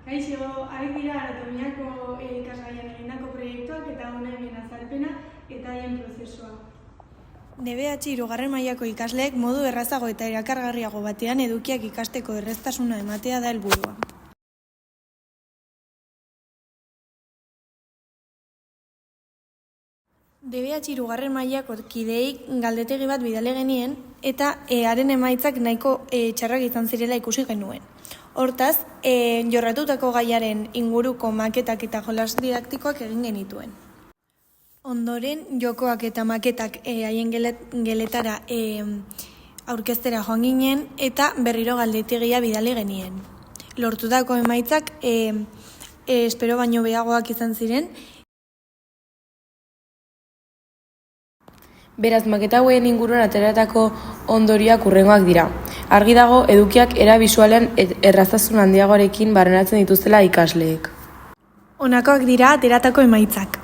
Kaixo, ari dira anatomiako ikasgaian egindako proiektuak eta hona hemen azalpena eta haien prozesua. DBH hirugarren mailako ikasleek modu errazago eta erakargarriago batean edukiak ikasteko erraztasuna ematea da helburua. DBH hirugarren mailako kideei galdetegi bat bidali genien eta haren emaitzak nahiko txarrak izan zirela ikusi genuen. Hortaz, jorratutako gaiaren inguruko maketak eta jolas didaktikoak egin genituen. Ondoren, jokoak eta maketak haien geletara aurkeztera joan ginen eta berriro galdetegia bidali genien. Lortutako emaitzak espero baino beagoak izan ziren. Beraz, maketa hauen inguruan ateratako ondorioak hurrengoak dira. Argi dago, edukiak era bisualean erraztasun handiagoarekin barneratzen dituztela ikasleek. Honakoak dira ateratako emaitzak.